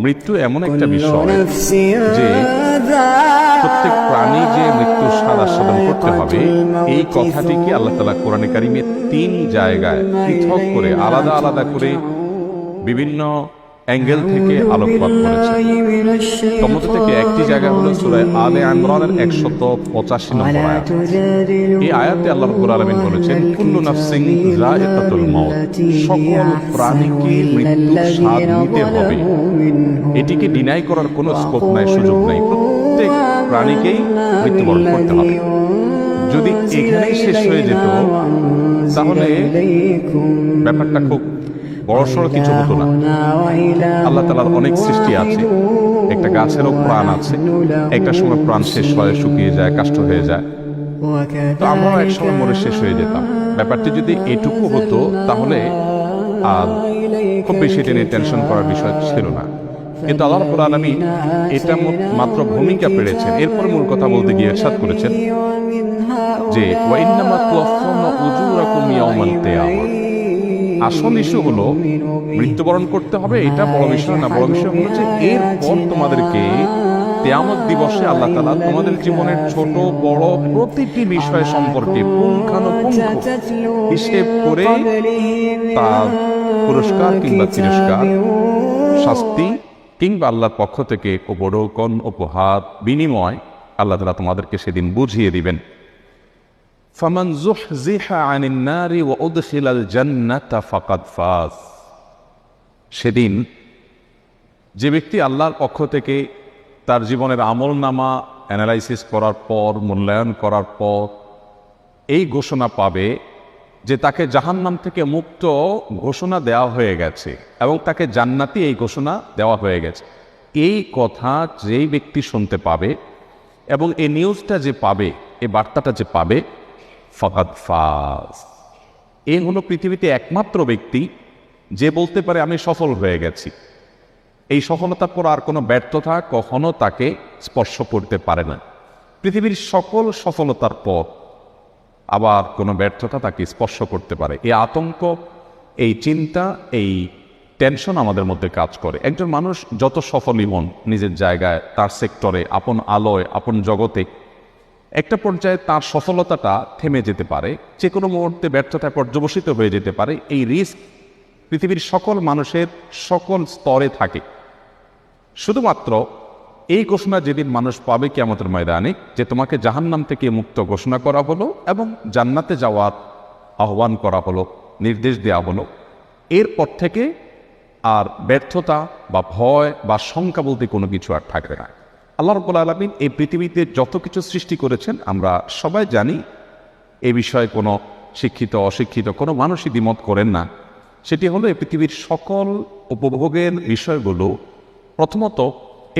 মৃত্যু এমন একটা বিষয় যে প্রত্যেক প্রাণী যে মৃত্যুর স্বাদ আস্বাদন করতে হবে, এই কথাটিকে আল্লাহ তাআলা কোরআনে কারিমে 3 জায়গায় পৃথক করে আলাদা আলাদা করে বিভিন্ন অ্যাঙ্গেল থেকে আলোকপাত করেছেন। তন্মধ্যে থেকে একটি জায়গা হলো সূরা আলে ইমরানের 185 নম্বর আয়াত। এই আয়াতে আল্লাহ রাব্বুল আলামিন বলেছেন, কুল্লু নাফসিন যায়িকাতুল মাউত, সকল প্রাণীকে মৃত্যুর স্বাদ নিতে হবে। এটিকে ডিনাই করার কোনো স্কোপ নাই, সুযোগ নাই। প্রত্যেক প্রাণীকেই মৃত্যুবরণ করতে হবে। যদি এখানেই শেষ হয়ে যেত তাহলে ব্যাপারটা খুব বড়সড় কিছু হতো না। আল্লাহ তাআলার অনেক সৃষ্টি আছে, একটা গাছেরও প্রাণ আছে, একটা সময় প্রাণ শেষ হয়, শুকিয়ে যায়, কাষ্ঠ হয়ে যায়। তো আমরাও এক সময় মরে শেষ হয়ে যেতাম। ব্যাপারটি যদি এটুকু হতো তাহলে আর খুব বেশি এটা নিয়ে টেনশন করার বিষয় ছিল না। কিন্তু আল্লাহ রাব্বুল আলামিন এটা মাত্র ভূমিকা পেরেছেন। এরপর মূল কথা বলতে গিয়ে ইরশাদ করেছেন যে ওয়া ইন্নামা তুওয়াফাউনা উজুরাকুম ইয়াওমাল কিয়ামাহ। আসল ইস্যু হলো মৃত্যুবরণ করতে হবে, এটা বড় বিষয় না। বড় বিষয় হলো যে এরপর তোমাদেরকে কিয়ামত দিবসে আল্লাহ তাআলা তোমাদের জীবনের ছোট বড় প্রতিটি বিষয় সম্পর্কে পুঙ্খানুপুঙ্খ হিসেব করে তার পুরস্কার কিংবা তিরস্কার, শাস্তি কিংবা আল্লাহর পক্ষ থেকে উপঢৌকন, উপহার, বিনিময় আল্লাহ তাআলা তোমাদেরকে সেদিন বুঝিয়ে দিবেন। ফামান যুহযিহা আনিন নারি ওয়া উদখিলাল জান্নাতা ফাকাদ ফাজ। সেদিন যে ব্যক্তি আল্লাহর পক্ষ থেকে তার জীবনের আমলনামা অ্যানালাইসিস করার পর, মূল্যায়ন করার পর এই ঘোষণা পাবে যে তাকে জাহান্নাম থেকে মুক্ত ঘোষণা দেওয়া হয়ে গেছে এবং তাকে জান্নাতি এই ঘোষণা দেওয়া হয়ে গেছে, এই কথা যেই ব্যক্তি শুনতে পাবে এবং এই নিউজটা যে পাবে, এই বার্তাটা যে পাবে, ফাকাদ ফাজ। এই হলো পৃথিবীতে একমাত্র ব্যক্তি যে বলতে পারে আমি সফল হয়ে গেছি। এই সফলতার পর আর কোনো ব্যর্থতা কখনো তাকে স্পর্শ করতে পারে না। পৃথিবীর সকল সফলতার পর আবার কোনো ব্যর্থতা তাকে স্পর্শ করতে পারে। এই আতঙ্ক, এই চিন্তা, এই টেনশন আমাদের মধ্যে কাজ করে। একজন মানুষ যত সফলই হন নিজের জায়গায়, তার সেক্টরে, আপন আলোয়, আপন জগতে, একটা পর্যায়ে তার সফলতাটা থেমে যেতে পারে, যে কোনো মুহূর্তে ব্যর্থতায় পর্যবসিত হয়ে যেতে পারে। এই রিস্ক পৃথিবীর সকল মানুষের সকল স্তরে থাকে। শুধুমাত্র এই ঘোষণা যেদিন মানুষ পাবে কিয়ামতের ময়দানে, যে তোমাকে জাহান্নাম থেকে মুক্ত ঘোষণা করা হলো এবং জান্নাতে যাওয়ার আহ্বান করা হলো, নির্দেশ দেওয়া হলো, এরপর থেকে আর ব্যর্থতা বা ভয় বা শঙ্কা বলতে কোনো কিছু আর থাকবে না। আল্লাহ রাব্বুল আলামিন এই পৃথিবীতে যত কিছু সৃষ্টি করেছেন আমরা সবাই জানি, এ বিষয়ে কোনো শিক্ষিত অশিক্ষিত কোনো মানুষই দ্বিমত করেন না। সেটি হলো এই পৃথিবীর সকল উপভোগের বিষয়গুলো, প্রথমত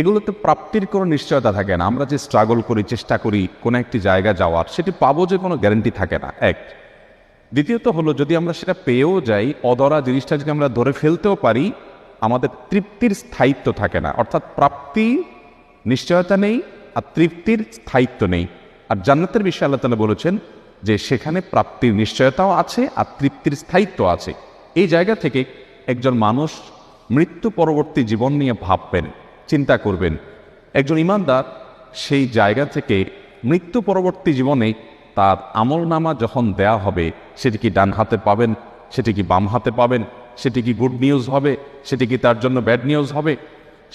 এগুলোতে প্রাপ্তির কোনো নিশ্চয়তা থাকে না। আমরা যে স্ট্রাগল করি, চেষ্টা করি কোনো একটি জায়গা যাওয়ার, সেটি পাবো যে কোনো গ্যারান্টি থাকে না, এক। দ্বিতীয়ত হলো যদি আমরা সেটা পেয়েও যাই, অধরা জিনিসটা যদি আমরা ধরে ফেলতেও পারি, আমাদের তৃপ্তির স্থায়িত্ব থাকে না। অর্থাৎ প্রাপ্তি নিশ্চয়তা নেই আর তৃপ্তির স্থায়িত্ব নেই। আর জান্নাতের বিষয়ে আল্লাহ তাআলা বলেছেন যে সেখানে প্রাপ্তির নিশ্চয়তাও আছে আর তৃপ্তির স্থায়িত্ব আছে। এই জায়গা থেকে একজন মানুষ মৃত্যু পরবর্তী জীবন নিয়ে ভাববেন, চিন্তা করবেন। একজন ঈমানদার সেই জায়গা থেকে মৃত্যু পরবর্তী জীবনে তার আমলনামা যখন দেয়া হবে, সেটি কি ডান হাতে পাবেন, সেটি কি বাম হাতে পাবেন, সেটি কি গুড নিউজ হবে, সেটি কি তার জন্য ব্যাড নিউজ হবে,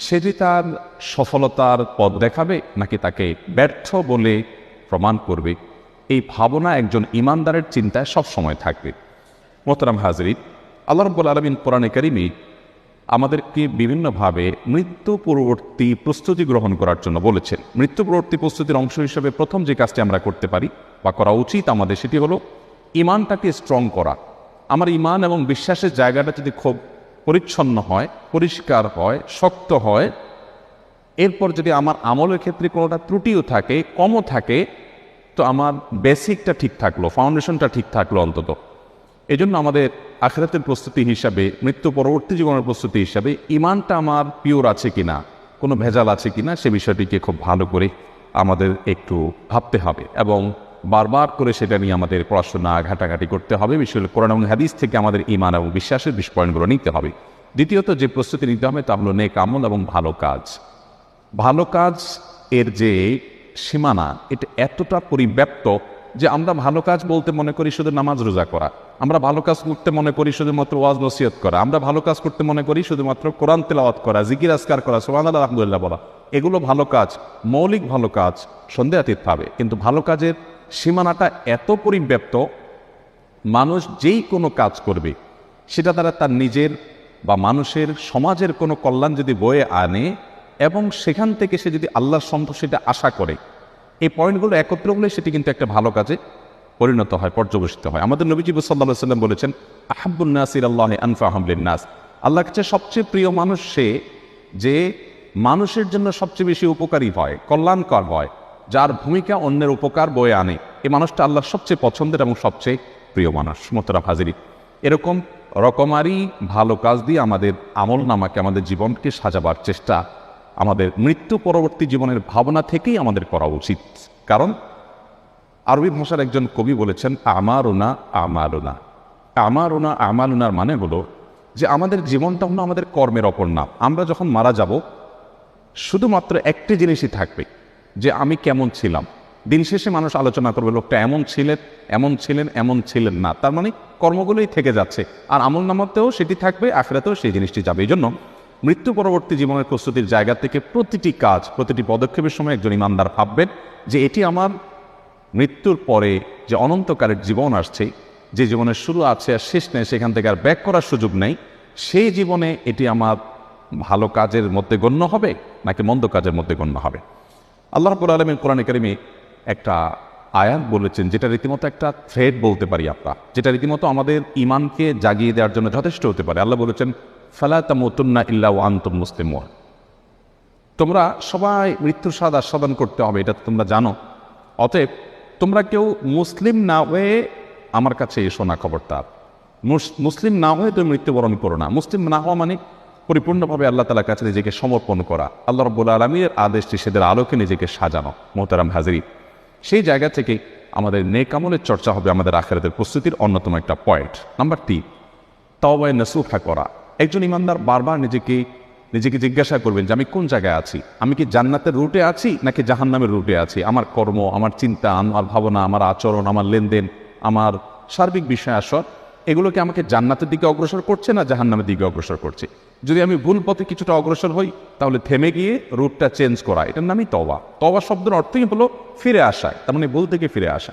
সেটি তার সফলতার পথ দেখাবে নাকি তাকে ব্যর্থ বলে প্রমাণ করবে, এই ভাবনা একজন ঈমানদারের চিন্তায় সব সময় থাকবে। মোহতারাম হাজরিন, আল্লাহ রাব্বুল আলামিন কোরআনে কারিমে আমাদেরকে বিভিন্নভাবে মৃত্যু পূর্ববর্তী প্রস্তুতি গ্রহণ করার জন্য বলেছেন। মৃত্যু পূর্ববর্তী প্রস্তুতির অংশ হিসেবে প্রথম যে কাজটি আমরা করতে পারি বা করা উচিত আমাদের, সেটি হলো ঈমানটাকে স্ট্রং করা। আমার ঈমান এবং বিশ্বাসের জায়গাটা যদি খুব পরিচ্ছন্ন হয়, পরিষ্কার হয়, শক্ত হয়, এরপর যদি আমার আমলের ক্ষেত্রে কোনোটা ত্রুটিও থাকে, কমও থাকে, তো আমার বেসিকটা ঠিক থাকলো, ফাউন্ডেশনটা ঠিক থাকলো অন্তত। এজন্য আমাদের আখিরাতের প্রস্তুতি হিসাবে, মৃত্যু পরবর্তী জীবনের প্রস্তুতি হিসাবে ঈমানটা আমার পিওর আছে কিনা, কোনো ভেজাল আছে কিনা, সে বিষয়টিকে খুব ভালো করে আমাদের একটু ভাবতে হবে এবং বারবার করে সেটা নিয়ে আমাদের পড়াশোনা ঘাটাঘাটি করতে হবে। বিশেষ করে কোরআন এবং হাদিস থেকে আমাদের ঈমান এবং বিশ্বাসের পয়েন্টগুলো নিতে হবে। দ্বিতীয়ত যে প্রস্তুতি নিতে হবে তা হলো নেক আমল এবং ভালো কাজ। ভালো কাজ এর যে সীমানা এটা এতটা পরিব্যাপ্ত যে আমরা ভালো কাজ বলতে মনে করি শুধু নামাজ রোজা করা, আমরা ভালো কাজ করতে মনে করি শুধুমাত্র ওয়াজ নসিহত করা, আমরা ভালো কাজ করতে মনে করি শুধুমাত্র কোরআন তেলাওয়াত করা, জিকির আজকার করা, সুবহানাল্লাহ আলহামদুলিল্লাহ বলা। এগুলো ভালো কাজ, মৌলিক ভালো কাজ, সন্দেহাতীত ভাবে। কিন্তু ভালো কাজের সীমানাটা এত পরিব্যাপ্ত, মানুষ যেই কোনো কাজ করবে সেটা দ্বারা তার নিজের বা মানুষের সমাজের কোনো কল্যাণ যদি বয়ে আনে এবং সেখান থেকে সে যদি আল্লাহর সন্তোষিটা আশা করে, এই পয়েন্টগুলো একত্র হলে সেটি কিন্তু একটা ভালো কাজে পরিণত হয়, পর্যবেসিত হয়। আমাদের নবীজি সাল্লাল্লাহু আলাইহি ওয়াসাল্লাম বলেছেন, আহাব্বুন নাসি ইলাল্লাহি আনফাহুম লিন-নাস। আল্লাহর কাছে সবচেয়ে প্রিয় মানুষ সে যে মানুষের জন্য সবচেয়ে বেশি উপকারী হয়, কল্যাণকর হয়, যার ভূমিকা অন্যের উপকার বয়ে আনে। এই মানুষটা আল্লাহর সবচেয়ে পছন্দের এবং সবচেয়ে প্রিয় মানুষ। মোহতারাম হাজিরিন, এরকম রকমারি ভালো কাজ দিয়ে আমাদের আমল নামাকে, আমাদের জীবনকে সাজাবার চেষ্টা আমাদের মৃত্যু পরবর্তী জীবনের ভাবনা থেকেই আমাদের করা উচিত। কারণ আরবি ভাষার একজন কবি বলেছেন, আমারুনা আমালুনা। আমারুনা আমালুনার মানে হলো যে আমাদের জীবনটা হলো আমাদের কর্মের অপর নাম। আমরা যখন মারা যাব শুধুমাত্র একটি জিনিসই থাকবে, যে আমি কেমন ছিলাম। দিন শেষে মানুষ আলোচনা করবে লোকটা এমন ছিলেন, এমন ছিলেন, এমন ছিলেন না। তার মানে কর্মগুলোই থেকে যাচ্ছে, আর আমল নামাতেও সেটি থাকবে, আখিরাতেও সেই জিনিসটি যাবে। এই জন্য মৃত্যু পরবর্তী জীবনের প্রস্তুতির জায়গা থেকে প্রতিটি কাজ, প্রতিটি পদক্ষেপের সময় একজন ইমানদার ভাববেন যে এটি আমার মৃত্যুর পরে যে অনন্তকালের জীবন আসছে, যে জীবনের শুরু আছে আর শেষ নেই, সেখান থেকে আর ব্যাক করার সুযোগ নেই, সেই জীবনে এটি আমার ভালো কাজের মধ্যে গণ্য হবে নাকি মন্দ কাজের মধ্যে গণ্য হবে। আল্লাহ রাব্বুল আলামিন কোরআনে কারিমে একটা আয়াত বলেছেন, যেটা রীতিমতো একটা থ্রেড বলতে পারি আমরা, যেটা রীতিমতো আমাদের ইমানকে জাগিয়ে দেওয়ার জন্য যথেষ্ট হতে পারে। আল্লাহ বলেছেন, ফালা তামুতুন্না ইল্লা ওয়া আনতুম মুসলিমুন। তোমরা সবাই মৃত্যুর স্বাদ আস্বাদন করতে হবে, এটা তোমরা জানো। অতএব তোমরা কেউ মুসলিম না হয়ে আমার কাছে এসো না, খবরদার। মুসলিম না হয়ে তুমি মৃত্যুবরণ করো না। মুসলিম না হওয়া মানে পরিপূর্ণভাবে আল্লাহ তাআলার কাছে নিজেকে সমর্পণ করা, আল্লাহ রাব্বুল আলামিনের আদেশ নিষেধের আলোকে নিজেকে সাজানো। মোহতারাম হাজিরিন, সেই জায়গা থেকে আমাদের নেক আমলের চর্চা হবে আমাদের আখিরাতের প্রস্তুতির অন্যতম একটা পয়েন্ট। নাম্বার 3, তাওবায়ে নাসুহা করা। একজন ইমানদার বারবার নিজেকে জিজ্ঞাসা করবেন যে আমি কোন জায়গায় আছি, আমি কি জান্নাতের রুটে আছি নাকি জাহান্নামের রুটে আছি। আমার কর্ম, আমার চিন্তা, আমার ভাবনা, আমার আচরণ, আমার লেনদেন, আমার সার্বিক বিষয় আসর, এগুলো কি আমাকে জান্নাতের দিকে অগ্রসর করছে না জাহান্নামের দিকে অগ্রসর করছে। যদি আমি ভুল পথে কিছুটা অগ্রসর হই, তাহলে থেমে গিয়ে রুটটা চেঞ্জ করা, এটার নামই তওবা। তওবা শব্দের অর্থই হলো ফিরে আসা, তার মানে ভুল থেকে ফিরে আসা।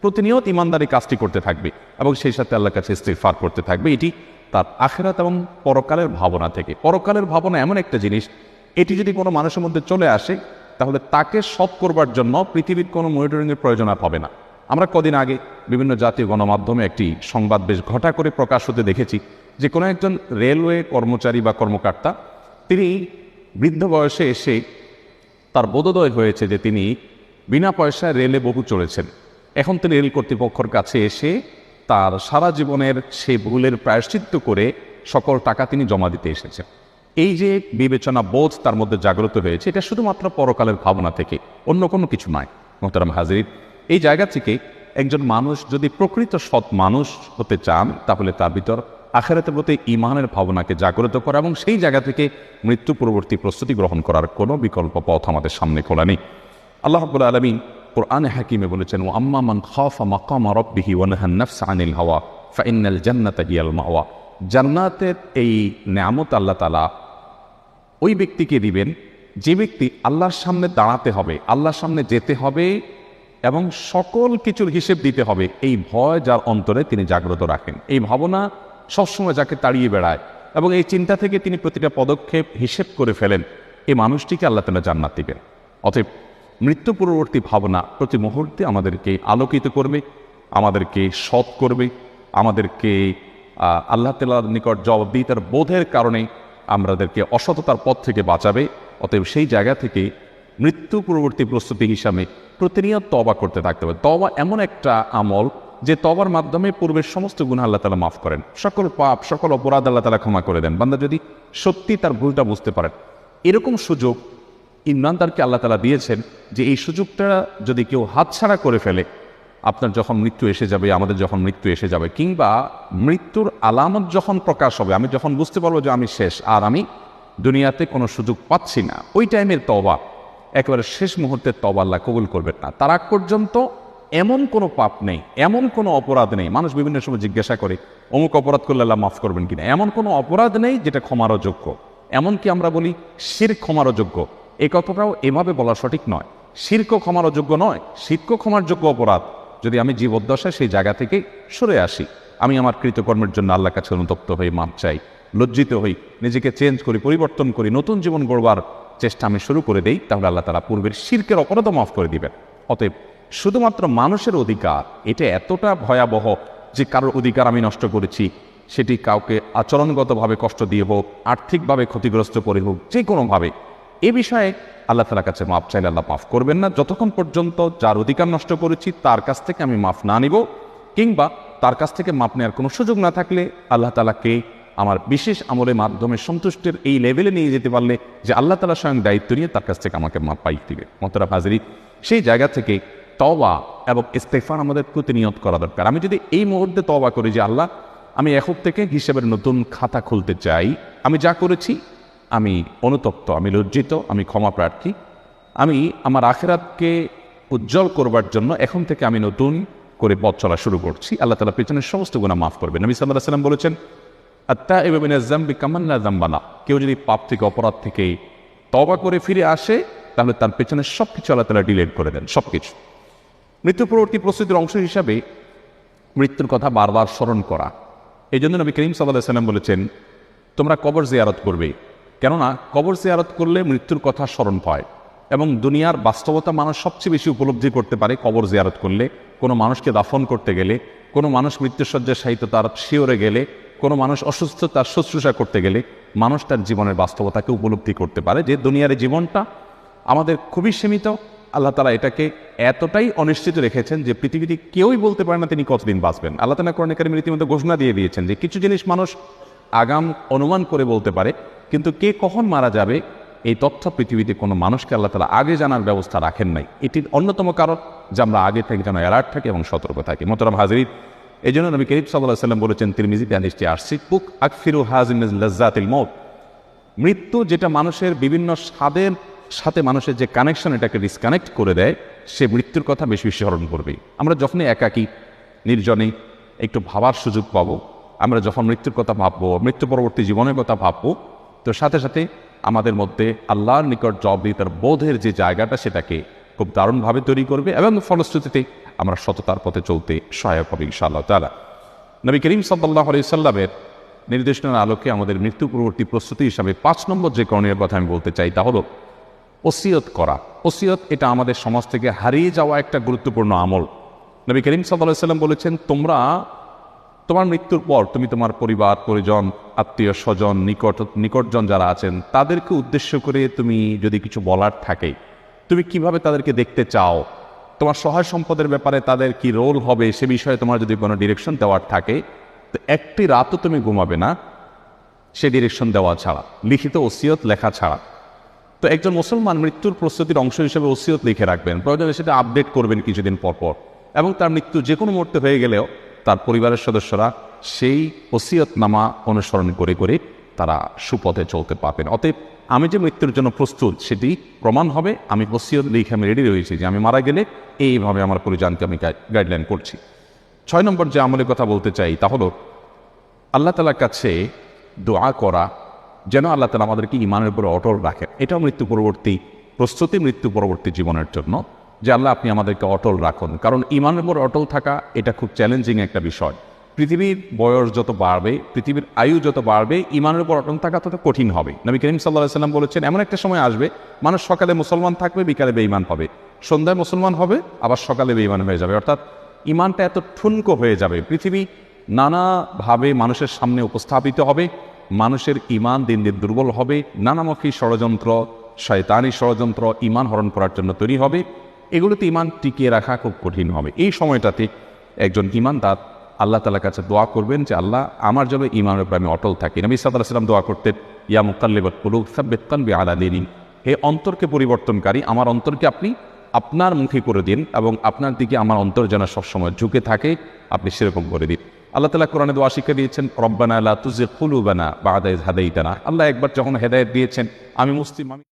প্রতিনিয়ত ইমানদারি কাজটি করতে থাকবে এবং সেই সাথে আল্লাহর কাছে ইস্তিগফার করতে থাকবে। এটি তার আখিরাত এবং পরকালের ভাবনা থেকে। পরকালের ভাবনা এমন একটা জিনিস, এটি যদি কোনো মানুষের মধ্যে চলে আসে, তাহলে তাকে সৎ করবার জন্য পৃথিবীর কোনো মনিটরিংয়ের প্রয়োজন আর হবে না। আমরা কদিন আগে বিভিন্ন জাতীয় গণমাধ্যমে একটি সংবাদ বেশ ঘটা করে প্রকাশ হতে দেখেছি যে কোনো একজন রেলওয়ে কর্মচারী বা কর্মকর্তা, তিনি বৃদ্ধ বয়সে এসে তার বোধোদয় হয়েছে যে তিনি বিনা পয়সায় রেলে বহু চলেছেন। এখন তিনি রেল কর্তৃপক্ষের কাছে এসে তার সারা জীবনের সে ভুলের প্রায়শ্চিত্ত করে সকল টাকা তিনি জমা দিতে এসেছেন। এই যে বিবেচনা বোধ তার মধ্যে জাগ্রত হয়েছে, এটা শুধুমাত্র পরকালের ভাবনা থেকে, অন্য কোনো কিছু নয়। মোহতারাম হাজির, এই জায়গা থেকে একজন মানুষ যদি প্রকৃত সৎ মানুষ হতে চান, তাহলে তার ভিতর আখিরাতের প্রতি ঈমানের ভাবনাকে জাগ্রত করা এবং সেই জায়গা থেকে মৃত্যু পরবর্তী প্রস্তুতি গ্রহণ করার কোনো বিকল্প পথ আমাদের সামনে খোলা নেই। আল্লাহ রাব্বুল আলামিন কুরআনে হাকিমে বলেছেন, ওয়া আম্মা মান খাফা মাকামা রাব্বিহি ওয়া নাহান নাফসা আনিল হাওয়া ফাইন্নাল জান্নাতা হিয়াল মাওয়া। জান্নাতের এই নেয়ামত আল্লাহ তাআলা ওই ব্যক্তিকে দিবেন যে ব্যক্তি আল্লাহর সামনে দাঁড়াতে হবে, আল্লাহর সামনে যেতে হবে এবং সকল কিছুর হিসেব দিতে হবে, এই ভয় যার অন্তরে তিনি জাগ্রত রাখেন, এই ভাবনা সবসময় যাকে তাড়িয়ে বেড়ায় এবং এই চিন্তা থেকে তিনি প্রতিটা পদক্ষেপ হিসেব করে ফেলেন, এই মানুষটিকে আল্লাহ তাআলা জান্নাত দিবেন। অতএব মৃত্যু পূর্ববর্তী ভাবনা প্রতি মুহূর্তে আমাদেরকে আলোকিত করবে, আমাদেরকে সৎ করবে, আমাদেরকে আল্লাহ তাআলার নিকট জবাবদিহিতার বোধের কারণে আমাদেরকে অসততার পথ থেকে বাঁচাবে। অতএব সেই জায়গা থেকে মৃত্যু পূর্ববর্তী প্রস্তুতি হিসাবে প্রতিনিয়ত তওবা করতে থাকতে হবে। তওবা এমন একটা আমল যে তওবার মাধ্যমে পূর্বের সমস্ত গুনাহ আল্লাহ তাআলা মাফ করেন, সকল পাপ, সকল অপরাধ আল্লাহ তাআলা ক্ষমা করে দেন, বান্দা যদি সত্যি তার ভুলটা বুঝতে পারেন। এরকম সুযোগ ইমানদারকে আল্লাহ তাআলা দিয়েছেন যে এই সুযোগটা যদি কেউ হাতছাড়া করে ফেলে, আপনার যখন মৃত্যু এসে যাবে, আমাদের যখন মৃত্যু এসে যাবে, কিংবা মৃত্যুর আলামত যখন প্রকাশ হবে, আমি যখন বুঝতে পারবো যে আমি শেষ, আর আমি দুনিয়াতে কোনো সুযোগ পাচ্ছি না, ওই টাইমের তওবা, একেবারে শেষ মুহূর্তের তওবা আল্লাহ কবুল করবেন না। তার আগ পর্যন্ত এমন কোনো পাপ নেই, এমন কোনো অপরাধ নেই। মানুষ বিভিন্ন সময় জিজ্ঞাসা করে অমুক অপরাধ করলে আল্লাহ মাফ করবেন কিনা। এমন কোনো অপরাধ নেই যেটা ক্ষমারও যোগ্য। এমনকি আমরা বলি শিরক ক্ষমারও যোগ্য, এই কথাটাও এভাবে বলা সঠিক নয়। শিরকও ক্ষমারও যোগ্য নয়, শিরকও ক্ষমার যোগ্য অপরাধ যদি আমি জীবদ্দশায় সেই জায়গা থেকে সরে আসি, আমি আমার কৃতকর্মের জন্য আল্লাহর কাছে অনুতপ্ত হই, মাপ চাই, লজ্জিত হই, নিজেকে চেঞ্জ করি, পরিবর্তন করি, নতুন জীবন গড়বার চেষ্টা আমি শুরু করে দেই, তাহলে আল্লাহ তাআলা পূর্বের শিরকের অপরাধও মাফ করে দিবেন। অতএব শুধুমাত্র মানুষের অধিকার এটা এতটা ভয়াবহ যে কারোর অধিকার আমি নষ্ট করেছি, সেটি কাউকে আচরণগতভাবে কষ্ট দিয়ে হোক, আর্থিকভাবে ক্ষতিগ্রস্ত করে হোক, যে কোনোভাবে, এ বিষয়ে আল্লাহ তাআলার কাছে মাফ চাইলে আল্লাহ মাফ করবেন না, যতক্ষণ পর্যন্ত যার অধিকার নষ্ট করেছি তার কাছ থেকে আমি মাফ না নিব, কিংবা তার কাছ থেকে মাপ নেওয়ার কোনো সুযোগ না থাকলে আল্লাহ তাআলাকে আমার বিশেষ আমলের মাধ্যমে সন্তুষ্টের এই লেভেলে নিয়ে যেতে পারলে যে আল্লাহ তাআলা স্বয়ং দায়িত্ব নিয়ে তার কাছ থেকে আমাকে মাপ পাই দিবে। মোহতারাম হাজিরিন, সেই জায়গা থেকে তওবা এবং ইস্তেগফার আমাদের প্রতিনিয়ত করা দরকার। আমি যদি এই মুহূর্তে তওবা করি যে আল্লাহ, আমি এখন থেকে হিসেবের নতুন খাতা খুলতে চাই, আমি যা করেছি আমি অনুতপ্ত, আমি লজ্জিত, আমি ক্ষমা প্রার্থী, আমি আমার আখিরাতকে উজ্জ্বল করবার জন্য এখন থেকে আমি নতুন করে পথ চলা শুরু করছি, আল্লাহ তাআলা পেছনের সমস্ত গুনাহ মাফ করবেন। নবী সাল্লাল্লাহু আলাইহি ওয়াসাল্লাম বলেছেন, আত-তাইবু মিনাজ যামবি কামান লা যামবা লাহু, কেউ যদি পাপ থেকে, অপরাধ থেকে তওবা করে ফিরে আসে তাহলে তার পেছনের সবকিছু আল্লাহ তাআলা ডিলিট করে দেন, সবকিছু। মৃত্যু পরবর্তী প্রস্তুতির অংশ হিসাবে মৃত্যুর কথা বারবার স্মরণ করা। এই জন্য নবী করিম সাল্লাল্লাহু আলাইহি ওয়াসাল্লাম বলেছেন, তোমরা কবর জিয়ারত করবে, কেননা কবর জিয়ারত করলে মৃত্যুর কথা স্মরণ হয় এবং দুনিয়ার বাস্তবতা মানুষ সবচেয়ে বেশি উপলব্ধি করতে পারে কবর জিয়ারত করলে। কোনো মানুষকে দাফন করতে গেলে, কোনো মানুষ মৃত্যুসজ্জায় শায়িত তার শিওরে গেলে, কোনো মানুষ অসুস্থ তার শুশ্রূষা করতে গেলে মানুষ তার জীবনের বাস্তবতাকে উপলব্ধি করতে পারে যে দুনিয়ার জীবনটা আমাদের খুবই সীমিত। আল্লাহ তাআলা এটাকে এতটাই অনিশ্চিত রেখেছেন যে পৃথিবীতে কেউই বলতে পারে না তিনি কতদিন বাঁচবেন। আল্লাহ তাআলা কোরআনে কারীমে রীতিমতো ঘোষণা দিয়ে দিয়েছেন যে কিছু জিনিস মানুষ আগাম অনুমান করে বলতে পারে, কিন্তু কে কখন মারা যাবে এই তথ্য পৃথিবীতে কোনো মানুষকে আল্লাহ তাআলা আগে জানার ব্যবস্থা রাখেন নাই। এটির অন্যতম কারণ যে আমরা আগে থেকে যেন অ্যালার্ট থাকি এবং সতর্ক থাকি। মোহতারাম হাজিরিন, এই জন্য নবী করিম সাল্লাল্লাহু আলাইহি ওয়াসাল্লাম বলেছেন, তিরমিজিতে হাদিসটি আসছে, পুক আকফিরু হাযিন লাজ্জাতিল মউত, মৃত্যু যেটা মানুষের বিভিন্ন স্বাদের সাথে মানুষের যে কানেকশন, এটাকে ডিসকানেক্ট করে দেয়, সে মৃত্যুর কথা বেশি বেশি স্মরণ করবে। আমরা যখনই একাকী নির্জনে একটু ভাবার সুযোগ পাবো, আমরা যখন মৃত্যুর কথা ভাববো, মৃত্যু পরবর্তী জীবনের কথা ভাববো, তো সাথে সাথে আমাদের মধ্যে আল্লাহর নিকট জবাবদিহিতার বোধের যে জায়গাটা, সেটাকে খুব দারুণভাবে তৈরি করবে এবং ফলশ্রুতিতে আমরা সততার পথে চলতে সহায়ক হবে ইনশাআল্লাহ তাআলা। নবী করিম সাল্লাল্লাহু আলাইহি ওয়াসাল্লামের নির্দেশনার আলোকে আমাদের মৃত্যু পরবর্তী প্রস্তুতি হিসাবে 5 নম্বর যে করণীয় কথা আমি বলতে চাই তা হলো ওসিয়ত করা। ওসিয়ত এটা আমাদের সমাজ থেকে হারিয়ে যাওয়া একটা গুরুত্বপূর্ণ আমল। নবী করিম সাল্লাল্লাহু আলাইহি ওয়াসাল্লাম বলেছেন, তোমরা তোমার মৃত্যুর পর তুমি তোমার পরিবার পরিজন, আত্মীয় স্বজন, নিকটজন যারা আছেন তাদেরকে উদ্দেশ্য করে তুমি যদি কিছু বলার থাকে, তুমি কিভাবে তাদেরকে দেখতে চাও, তোমার সহায় সম্পদের ব্যাপারে তাদের কি রোল হবে, সে বিষয়ে তোমার যদি কোনো ডিরেকশন দেওয়ার থাকে, তো একটি রাতও তুমি ঘুমাবে না সে ডিরেকশন দেওয়া ছাড়া, লিখিত ওসিয়ত লেখা ছাড়া। তো একজন মুসলমান মৃত্যুর প্রস্তুতির অংশ হিসেবে ওসিয়ত লিখে রাখবেন, প্রয়োজনে সেটা আপডেট করবেন কিছুদিন পর পর, এবং তার মৃত্যু যে কোনো মুহূর্তে হয়ে গেলেও তার পরিবারের সদস্যরা সেই ওসিয়তনামা অনুসরণ করে করে তারা সুপথে চলতে পারবেন। অতএব আমি যে মৃত্যুর জন্য প্রস্তুত সেটি প্রমাণ হবে আমি ওসিয়ত লিখে আমি রেডি রয়েছি যে আমি মারা গেলে এইভাবে আমার পরিজনকে আমি গাইডলাইন করছি। 6 নম্বর যে আমলের কথা বলতে চাই তা হলো আল্লাহ তাআলার কাছে দোয়া করা যেন আল্লাহ তাআলা আমাদেরকে ঈমানের উপর অটল রাখেন। এটাও মৃত্যু পরবর্তী প্রস্তুতি, মৃত্যু পরবর্তী জীবনের জন্য, যে আল্লাহ আপনি আমাদেরকে অটল রাখুন। কারণ ঈমানের উপর অটল থাকা এটা খুব চ্যালেঞ্জিং একটা বিষয়। পৃথিবীর বয়স যত বাড়বে, পৃথিবীর আয়ু যত বাড়বে, ঈমানের উপর অটল থাকা তত কঠিন হবে। নবী করিম সাল্লাল্লাহু আলাইহি ওয়াসাল্লাম বলেছেন, এমন একটা সময় আসবে মানুষ সকালে মুসলমান থাকবে, বিকালে বেঈমান হবে, সন্ধ্যায় মুসলমান হবে, আবার সকালে বেঈমান হয়ে যাবে। অর্থাৎ ঈমানটা এত ঠুনকো হয়ে যাবে, পৃথিবী নানাভাবে মানুষের সামনে উপস্থাপিত হবে, মানুষের ঈমান দিন দিন দুর্বল হবে, নানামুখী ষড়যন্ত্র, শয়তানি ষড়যন্ত্র ঈমান হরণ করার জন্য তৈরি হবে, এগুলোতে ঈমান টিকিয়ে রাখা খুব কঠিন হবে। এই সময়টাতে একজন ঈমানদার আল্লাহ তাআলার কাছে দোয়া করবেন যে আল্লাহ আমার যেন ঈমানের উপর আমি অটল থাকি। নবী সাল্লাল্লাহু আলাইহি ওয়াসাল্লাম দোয়া করতেন, ইয়া মুকাল্লিবাল কুলুব সাব্বিত কলবি আলা দীনিক, হে অন্তরকে পরিবর্তনকারী, আমার অন্তরকে আপনি আপনার মুখে করে দিন এবং আপনার দিকে আমার অন্তর যেন সবসময় ঝুঁকে থাকে, আপনি সেরকম করে দিন। আল্লাহ তাআলা কোরআনে দোয়া শিক্ষা দিয়েছেন, রব্বানা লা তুজিগ কুলুবানা বা'দা ইয হাদাইতানা। আল্লাহ একবার যখন হেদায়েত দিয়েছেন, আমি মুসলিম